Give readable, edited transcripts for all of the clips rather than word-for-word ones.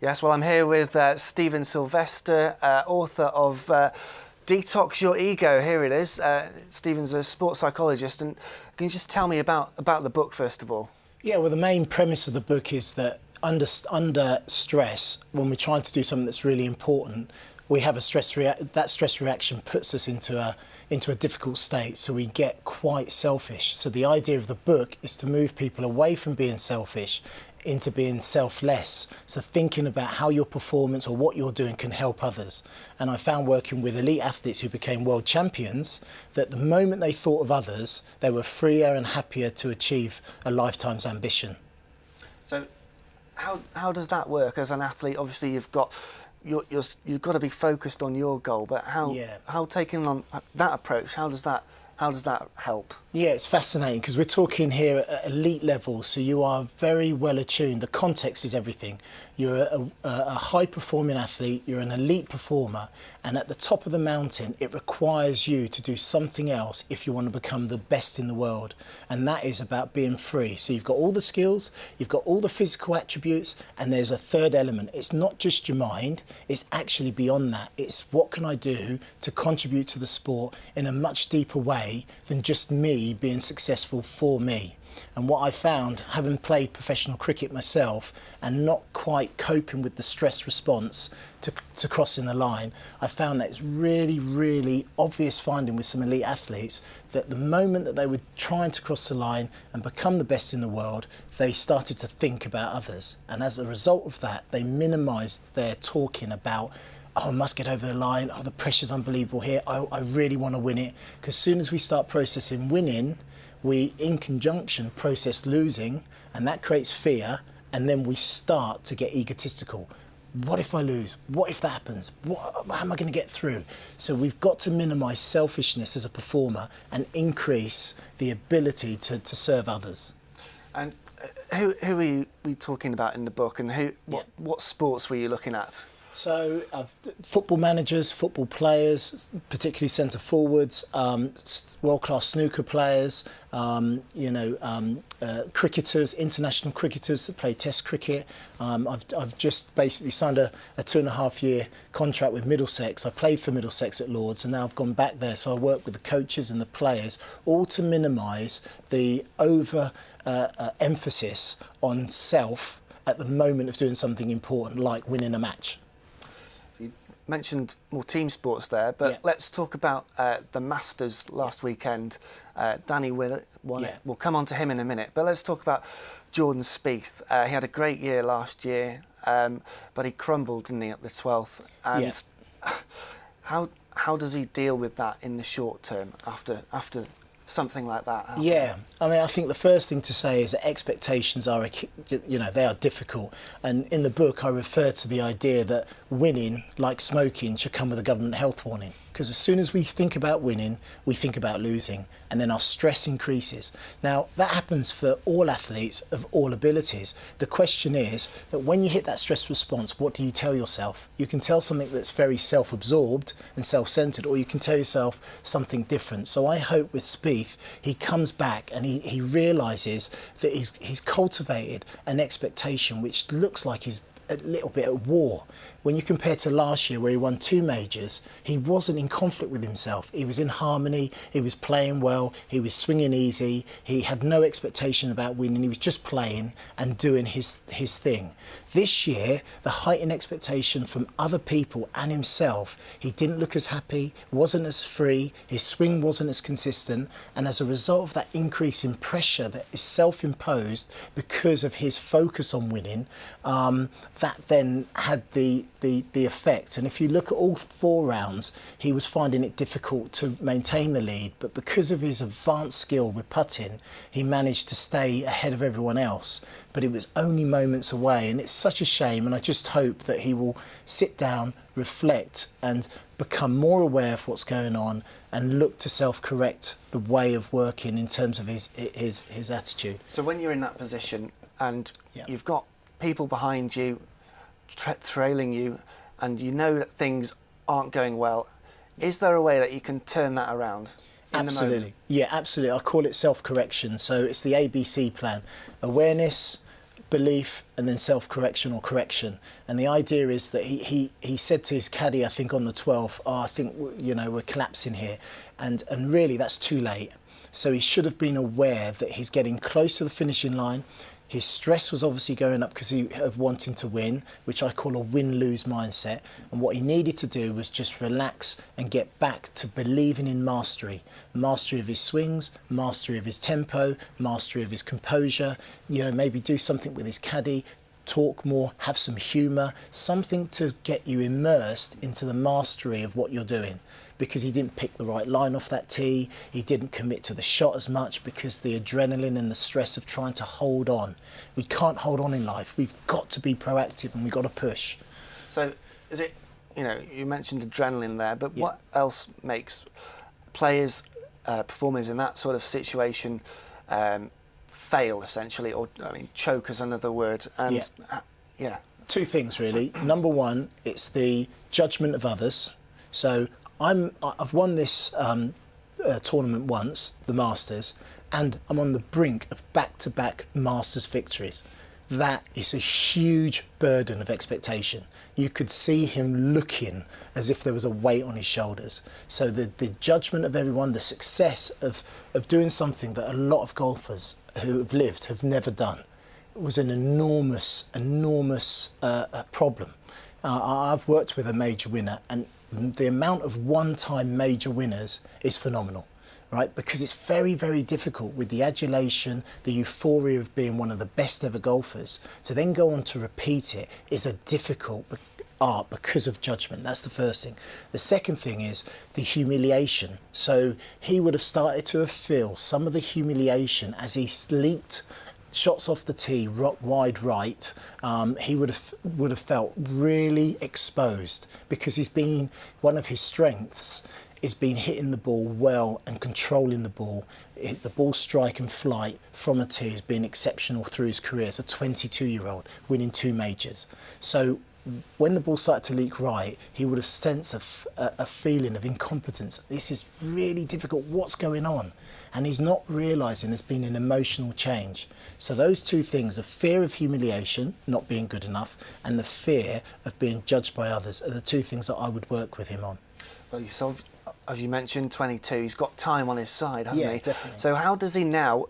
Yes, well, I'm here with Stephen Sylvester, author of Detox Your Ego. Here it is. Stephen's a sports psychologist, and can you just tell me about the book first of all? Yeah, well, the main premise of the book is that under stress, when we're trying to do something that's really important, we have that stress reaction puts us into a difficult state, so we get quite selfish. So the idea of the book is to move people away from being selfish into being selfless. So thinking about how your performance or what you're doing can help others. And I found working with elite athletes who became world champions that the moment they thought of others, they were freer and happier to achieve a lifetime's ambition. So how does that work as an athlete? Obviously you've got to be focused on your goal, but how taking on that approach, how does that help? Yeah, it's fascinating because we're talking here at elite level, so you are very well attuned. The context is everything. You're a high-performing athlete, you're an elite performer, and at the top of the mountain, it requires you to do something else if you want to become the best in the world, and that is about being free. So you've got all the skills, you've got all the physical attributes, and there's a third element. It's not just your mind, it's actually beyond that. It's what can I do to contribute to the sport in a much deeper way than just me being successful for me. And what I found, having played professional cricket myself and not quite coping with the stress response to crossing the line, I found that it's really, really obvious finding with some elite athletes that the moment that they were trying to cross the line and become the best in the world, they started to think about others. And as a result of that, they minimised their talking about, oh, I must get over the line, oh, the pressure's unbelievable here, I really want to win it. Because as soon as we start processing winning, we, in conjunction, process losing, and that creates fear, and then we start to get egotistical. What if I lose? What if that happens? How am I going to get through? So we've got to minimise selfishness as a performer and increase the ability to serve others. And who are we talking about in the book, and what sports were you looking at? So football managers, football players, particularly centre forwards, world-class snooker players, cricketers, international cricketers that play Test cricket. I've just basically signed a 2.5-year contract with Middlesex. I played for Middlesex at Lords, and now I've gone back there. So I work with the coaches and the players, all to minimise the emphasis on self at the moment of doing something important, like winning a match. You mentioned more team sports there, but let's talk about the Masters last weekend. Danny Willett won it. We'll come on to him in a minute, but let's talk about Jordan Spieth. He had a great year last year, but he crumbled, didn't he, at the 12th? And how does he deal with that in the short term after something like that happens? Yeah, I mean, I think the first thing to say is that expectations are, they are difficult. And in the book, I refer to the idea that winning, like smoking, should come with a government health warning. Because as soon as we think about winning, we think about losing, and then our stress increases. Now, that happens for all athletes of all abilities. The question is that when you hit that stress response, what do you tell yourself? You can tell something that's very self-absorbed and self-centered, or you can tell yourself something different. So I hope with Spieth, he comes back and he realises that he's cultivated an expectation which looks like he's a little bit at war. When you compare to last year where he won 2 majors, he wasn't in conflict with himself. He was in harmony, he was playing well, he was swinging easy, he had no expectation about winning, he was just playing and doing his thing. This year, the heightened expectation from other people and himself, he didn't look as happy, wasn't as free, his swing wasn't as consistent, and as a result of that increase in pressure that is self-imposed because of his focus on winning, that then had the effect. And if you look at all 4 rounds, he was finding it difficult to maintain the lead, but because of his advanced skill with putting, he managed to stay ahead of everyone else. But it was only moments away, and it's such a shame, and I just hope that he will sit down, reflect, and become more aware of what's going on and look to self-correct the way of working in terms of his attitude. So when you're in that position and you've got people behind you trailing you, and you know that things aren't going well, is there a way that you can turn that around? Absolutely. Yeah, absolutely. I call it self-correction. So it's the ABC plan: awareness, belief and then self-correction or correction. And the idea is that he said to his caddy, I think on the 12th, I think, we're collapsing here. And really that's too late. So he should have been aware that he's getting close to the finishing line. His stress was obviously going up because of wanting to win, which I call a win-lose mindset. And what he needed to do was just relax and get back to believing in mastery. Mastery of his swings, mastery of his tempo, mastery of his composure. Maybe do something with his caddy, talk more, have some humour, something to get you immersed into the mastery of what you're doing. Because he didn't pick the right line off that tee, he didn't commit to the shot as much because the adrenaline and the stress of trying to hold on. We can't hold on in life. We've got to be proactive and we've got to push. So is it, you mentioned adrenaline there, but what else makes players, performers in that sort of situation fail, essentially, or choke is another word? And Two things really. Number one, it's the judgment of others. So I've won this tournament once, the Masters, and I'm on the brink of back-to-back Masters victories. That is a huge burden of expectation. You could see him looking as if there was a weight on his shoulders. So the judgment of everyone, the success of doing something that a lot of golfers who have lived have never done, was an enormous problem. I've worked with a major winner, and the amount of one-time major winners is phenomenal, right? Because it's very, very difficult with the adulation, the euphoria of being one of the best ever golfers, to then go on to repeat it is a difficult art because of judgment. That's the first thing. The second thing is the humiliation. So he would have started to feel some of the humiliation as he leaped shots off the tee, wide right. He would have felt really exposed because one of his strengths is been hitting the ball well and controlling the ball. The ball strike and flight from a tee has been exceptional through his career as a 22-year-old, winning 2 majors. So when the ball started to leak right, he would have sensed a feeling of incompetence. This is really difficult. What's going on? And he's not realising there's been an emotional change. So those two things, the fear of humiliation, not being good enough, and the fear of being judged by others, are the two things that I would work with him on. Well, as you mentioned, 22, he's got time on his side, hasn't he? Yeah, definitely. So how does he now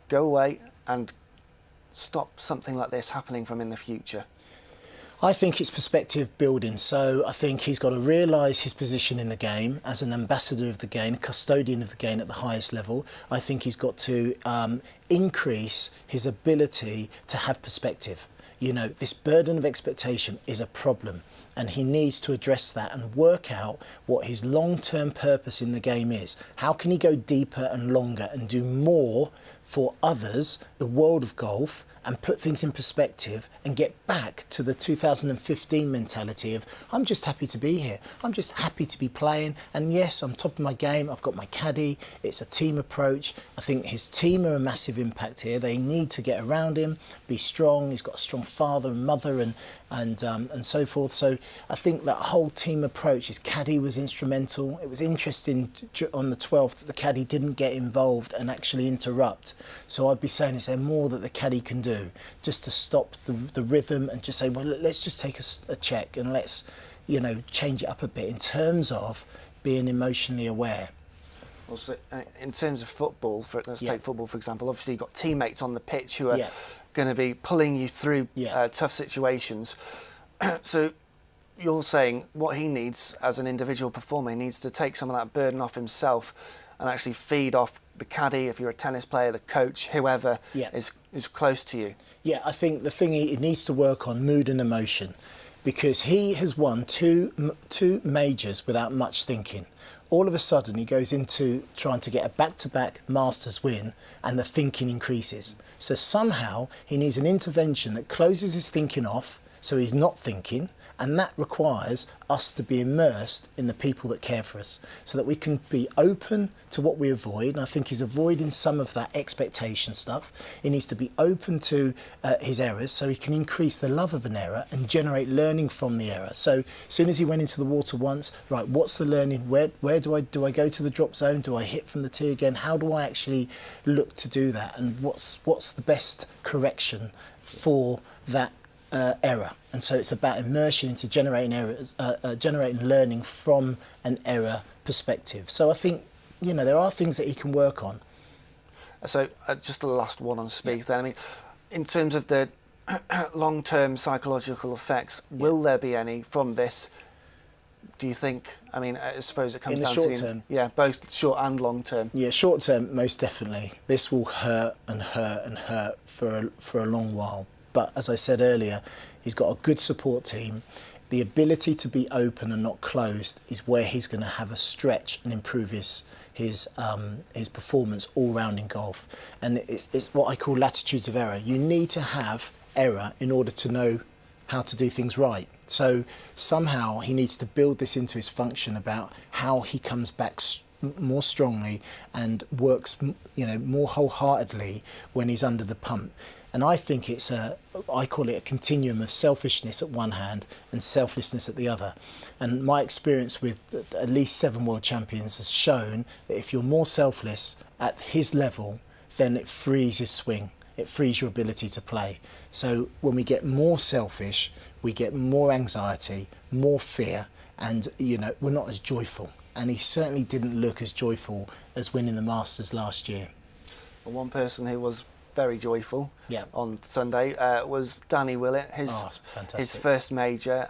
go away and stop something like this happening from in the future? I think it's perspective building. So I think he's got to realise his position in the game as an ambassador of the game, a custodian of the game at the highest level. I think he's got to increase his ability to have perspective. This burden of expectation is a problem, and he needs to address that and work out what his long-term purpose in the game is. How can he go deeper and longer and do more for others, the world of golf, and put things in perspective and get back to the 2015 mentality of, I'm just happy to be here. I'm just happy to be playing. And yes, I'm top of my game. I've got my caddy. It's a team approach. I think his team are a massive impact here. They need to get around him, be strong. He's got a strong father and mother and so forth. So I think that whole team approach, his caddy was instrumental. It was interesting on the 12th that the caddy didn't get involved and actually interrupt. So I'd be saying, is there more that the caddy can do just to stop the rhythm and just say, well, let's just take a check and let's, change it up a bit in terms of being emotionally aware. Well, so, in terms of football, let's take football for example, obviously you've got teammates on the pitch who are going to be pulling you through tough situations. So you're saying what he needs as an individual performer, he needs to take some of that burden off himself and actually feed off the caddy, if you're a tennis player, the coach, whoever is close to you. Yeah, I think the thing he needs to work on, mood and emotion, because he has won two majors without much thinking. All of a sudden he goes into trying to get a back-to-back Masters win and the thinking increases. So somehow he needs an intervention that closes his thinking off So he's not thinking, and that requires us to be immersed in the people that care for us so that we can be open to what we avoid. And I think he's avoiding some of that expectation stuff. He needs to be open to his errors so he can increase the love of an error and generate learning from the error. So as soon as he went into the water once, right, what's the learning? Where do I go to the drop zone? Do I hit from the tee again? How do I actually look to do that? And what's the best correction for that error? And so it's about immersion into generating errors, generating learning from an error perspective. So I think, you know, there are things that he can work on. So just the last one on Spieth then. I mean, in terms of the long-term psychological effects, will there be any from this? Do you think? I mean, I suppose it comes down to... In the short term? Yeah, both short and long term. Yeah, short term, most definitely. This will hurt and hurt and hurt for a long while. But as I said earlier, he's got a good support team. The ability to be open and not closed is where he's going to have a stretch and improve his performance all round in golf. And it's what I call latitudes of error. You need to have error in order to know how to do things right. So somehow he needs to build this into his function about how he comes back more strongly and works, you know, more wholeheartedly when he's under the pump. And I think I call it a continuum of selfishness at one hand and selflessness at the other. And my experience with at least 7 world champions has shown that if you're more selfless at his level, then it frees his swing. It frees your ability to play. So when we get more selfish, we get more anxiety, more fear, and, you know, we're not as joyful. And he certainly didn't look as joyful as winning the Masters last year. Well, one person who was very joyful on Sunday was Danny Willett, his first major.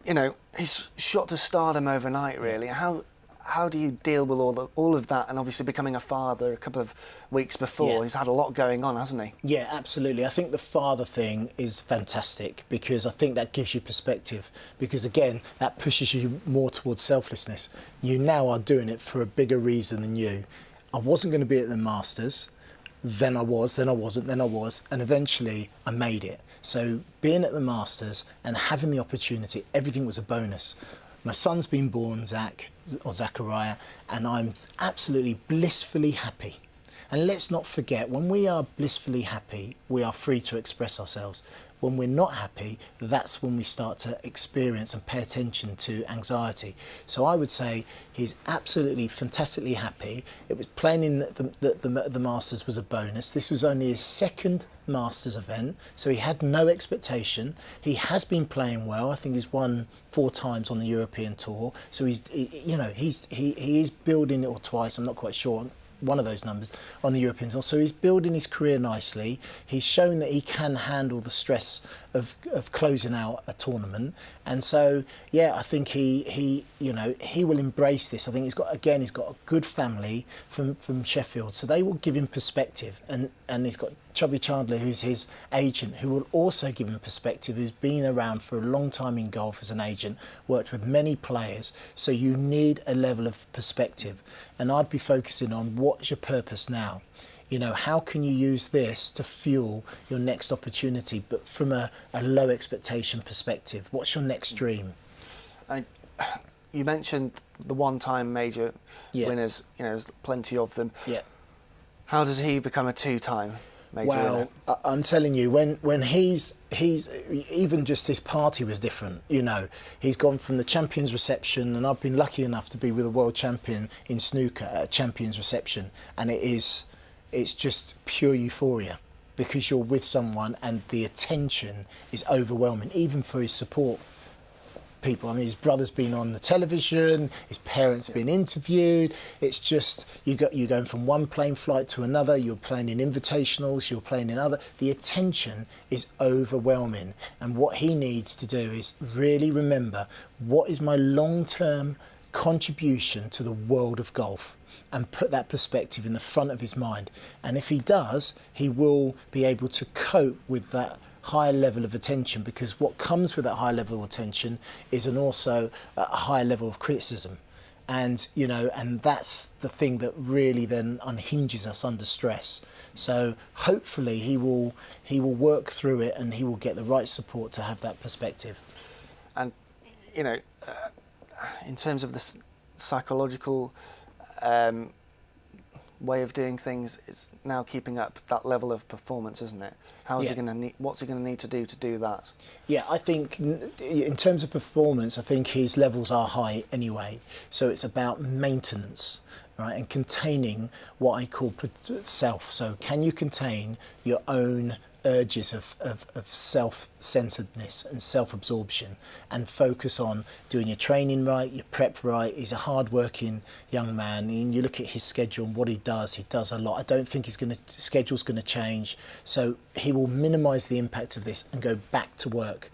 You know, he's shot to stardom overnight, really. How do you deal with all of that, and obviously becoming a father a couple of weeks before? Yeah. He's had a lot going on, hasn't he? Yeah, absolutely. I think the father thing is fantastic because I think that gives you perspective, because again, that pushes you more towards selflessness. You now are doing it for a bigger reason than you. I wasn't going to be at the Masters, then I was, then I wasn't, then I was, and eventually I made it. So being at the Masters and having the opportunity, everything was a bonus. My son's been born, Zachariah, and I'm absolutely blissfully happy. And let's not forget, when we are blissfully happy, we are free to express ourselves. When we're not happy, that's when we start to experience and pay attention to anxiety. So I would say he's absolutely fantastically happy. It was playing in the Masters was a bonus. This was only his second Masters event, so he had no expectation. He has been playing well. I think he's won 4 times on the European Tour. So he is building it, or twice, I'm not quite sure, one of those numbers on the European Tour. So he's building his career nicely. He's shown that he can handle the stress of closing out a tournament. And so, yeah, I think he will embrace this. I think he's got a good family from Sheffield, so they will give him perspective. And he's got Chubby Chandler, who's his agent, who will also give him perspective, who's been around for a long time in golf as an agent, worked with many players. So you need a level of perspective. And I'd be focusing on what's your purpose now? You know, how can you use this to fuel your next opportunity, but from a low expectation perspective? What's your next dream? You mentioned the one-time major winners. You know, there's plenty of them. Yeah. How does he become a 2-time major winner? Well, I'm telling you, when he's even just his party was different. You know, he's gone from the champions reception, and I've been lucky enough to be with a world champion in snooker at a champions reception, and it's just pure euphoria because you're with someone and the attention is overwhelming, even for his support people. I mean, his brother's been on the television, his parents have been interviewed. It's just, you're going from one plane flight to another, you're playing in invitationals, you're playing in other. The attention is overwhelming. And what he needs to do is really remember, what is my long-term contribution to the world of golf? And put that perspective in the front of his mind. And if he does, he will be able to cope with that higher level of attention, because what comes with that high level of attention is also a higher level of criticism. And, you know, and that's the thing that really then unhinges us under stress. So hopefully he will work through it, and he will get the right support to have that perspective. And, you know, in terms of the psychological way of doing things, it's now keeping up that level of performance, isn't it? How's he going to need? What's he going to need to do that? Yeah, I think in terms of performance, I think his levels are high anyway. So it's about maintenance, right, and containing what I call self. So can you contain your own urges of self-centeredness and self-absorption, and focus on doing your training right, your prep right? He's a hard-working young man, and you look at his schedule and what he does a lot. I don't think his schedule's going to change, so he will minimise the impact of this and go back to work,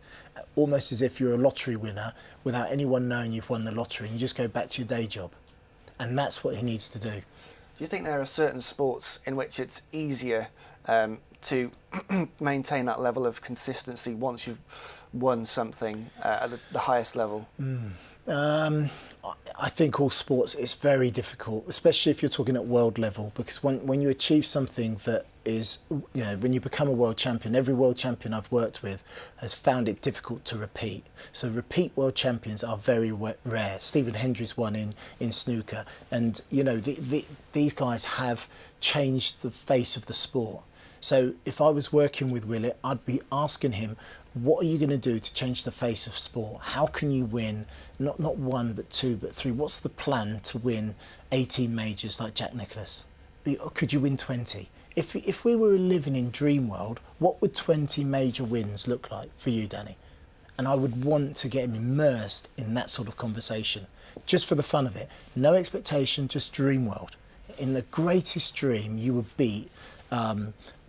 almost as if you're a lottery winner without anyone knowing you've won the lottery, and you just go back to your day job. And that's what he needs to do. Do you think there are certain sports in which it's easier to maintain that level of consistency once you've won something at the highest level? I think all sports, it's very difficult, especially if you're talking at world level, because when you achieve something that is, you know, when you become a world champion, every world champion I've worked with has found it difficult to repeat. So repeat world champions are very rare. Stephen Hendry's won in snooker, and you know these guys have changed the face of the sport. So if I was working with Willett, I'd be asking him, what are you going to do to change the face of sport? How can you win, not one, but two, but three? What's the plan to win 18 majors like Jack Nicklaus? Could you win 20? If we were living in dream world, what would 20 major wins look like for you, Danny? And I would want to get him immersed in that sort of conversation, just for the fun of it. No expectation, just dream world. In the greatest dream, you would beat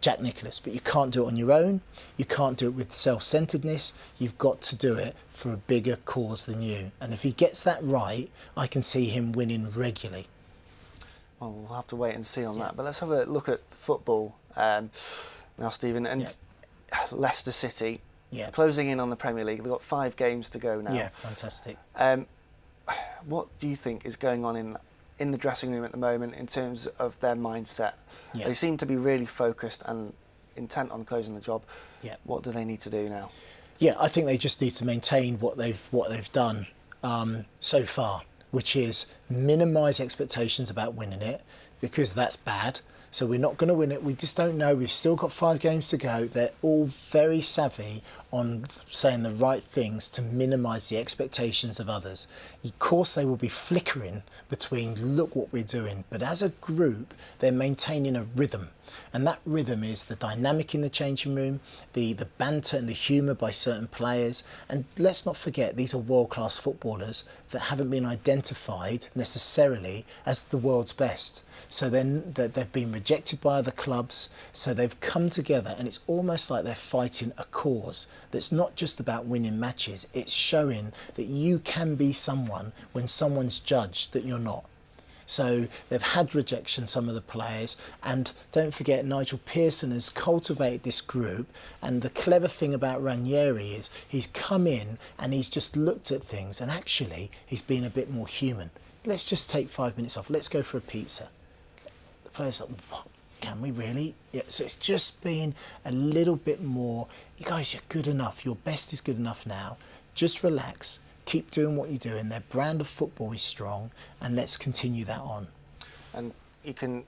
Jack Nicklaus, but you can't do it on your own. You can't do it with self-centeredness. You've got to do it for a bigger cause than you. And if he gets that right, I can see him winning regularly. Well, we'll have to wait and see on that. But let's have a look at football now, Stephen. And Leicester City, closing in on the Premier League. They've got 5 games to go now. Yeah, fantastic. What do you think is going on in the dressing room at the moment in terms of their mindset? They seem to be really focused and intent on closing the job. What do they need to do now? I think they just need to maintain what they've done so far, which is minimise expectations about winning it, because that's bad. So we're not going to win it. We just don't know. We've still got 5 games to go. They're all very savvy on saying the right things to minimise the expectations of others. Of course, they will be flickering between, look what we're doing. But as a group, they're maintaining a rhythm. And that rhythm is the dynamic in the changing room, the banter and the humour by certain players. And let's not forget, these are world-class footballers that haven't been identified necessarily as the world's best. So then they've been rejected by other clubs, so they've come together, and it's almost like they're fighting a cause that's not just about winning matches. It's showing that you can be someone when someone's judged that you're not. So they've had rejection, some of the players, and don't forget, Nigel Pearson has cultivated this group, and the clever thing about Ranieri is he's come in and he's just looked at things, and actually he's been a bit more human. Let's just take 5 minutes off, let's go for a pizza. The players are like, what? Can we really? So it's just been a little bit more, you guys, you're good enough, your best is good enough now, just relax. Keep doing what you're doing. Their brand of football is strong, and let's continue that on. And you can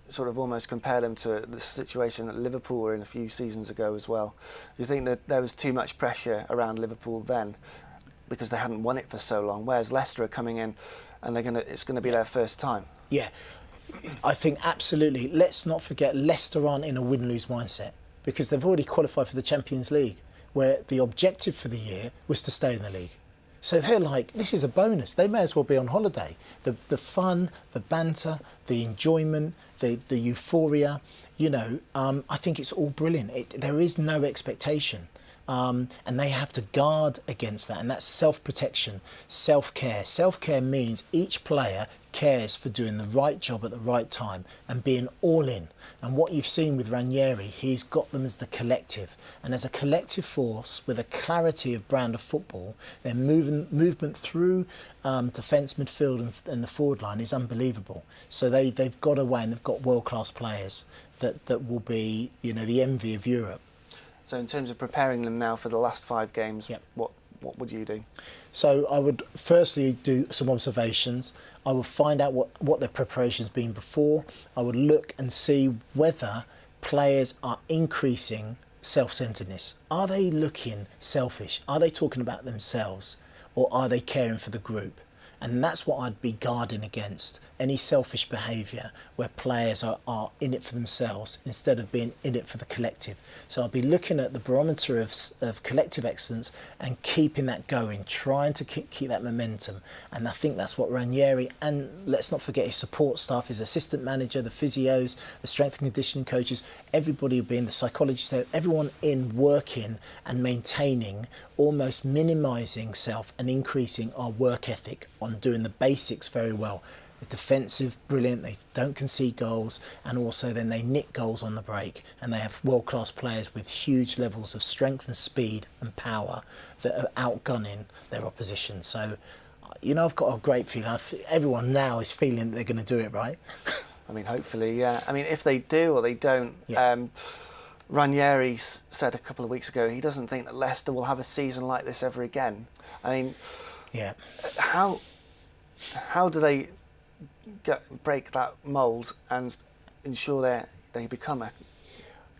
sort of almost compare them to the situation that Liverpool were in a few seasons ago as well. Do you think that there was too much pressure around Liverpool then because they hadn't won it for so long, whereas Leicester are coming in and it's going to be their first time? Yeah, I think absolutely. Let's not forget, Leicester aren't in a win-lose mindset because they've already qualified for the Champions League, where the objective for the year was to stay in the league. So they're like, this is a bonus. They may as well be on holiday. The fun, the banter, the enjoyment, the euphoria, I think it's all brilliant. There is no expectation. And they have to guard against that, and that's self-protection, self-care. Self-care means each player cares for doing the right job at the right time and being all in. And what you've seen with Ranieri, he's got them as the collective. And as a collective force with a clarity of brand of football, their movement through defence, midfield and the forward line is unbelievable. So they've got a way, and they've got world-class players that will be, you know, the envy of Europe. So in terms of preparing them now for the last 5 games, Yep. what would you do? So I would firstly do some observations. I would find out what their preparation's been before. I would look and see whether players are increasing self-centeredness. Are they looking selfish? Are they talking about themselves? Or are they caring for the group? And that's what I'd be guarding against, any selfish behaviour where players are in it for themselves instead of being in it for the collective. So I'd be looking at the barometer of collective excellence and keeping that going, trying to keep that momentum. And I think that's what Ranieri, and let's not forget his support staff, his assistant manager, the physios, the strength and conditioning coaches, everybody being the psychologists there, everyone in working and maintaining, almost minimising self and increasing our work ethic on doing the basics very well. The defensive, brilliant, they don't concede goals, and also then they nick goals on the break, and they have world-class players with huge levels of strength and speed and power that are outgunning their opposition. So, you know, I've got a great feeling. Everyone now is feeling that they're going to do it, right? I mean, hopefully, yeah. I mean, if they do or they don't, Yeah. Ranieri said a couple of weeks ago he doesn't think that Leicester will have a season like this ever again. I mean, Yeah. how do they break that mould and ensure they become a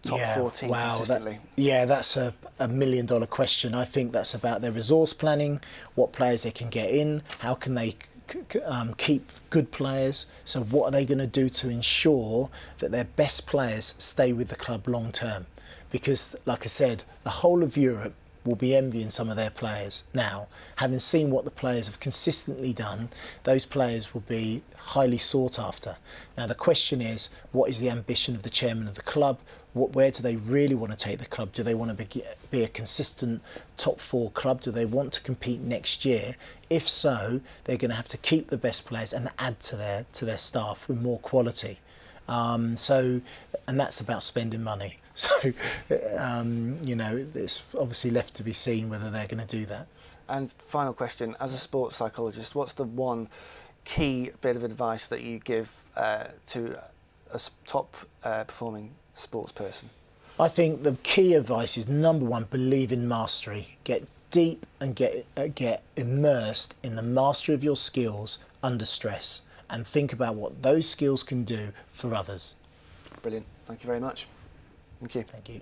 top 14 consistently? That's a $1 million question. I think that's about their resource planning, what players they can get in, how can they keep good players. So what are they going to do to ensure that their best players stay with the club long term? Because, like I said, the whole of Europe will be envying some of their players now. Having seen what the players have consistently done, those players will be highly sought after. Now the question is, what is the ambition of the chairman of the club? Where do they really want to take the club? Do they want to be a consistent top 4 club? Do they want to compete next year? If so, they're going to have to keep the best players and add to their staff with more quality. And that's about spending money. So, you know, it's obviously left to be seen whether they're going to do that. And final question, as a sports psychologist, what's the one key bit of advice that you give to a top performing sports person? I think the key advice is, number 1, believe in mastery. Get deep and get immersed in the mastery of your skills under stress, and think about what those skills can do for others. Brilliant. Thank you very much. Thank you. Thank you.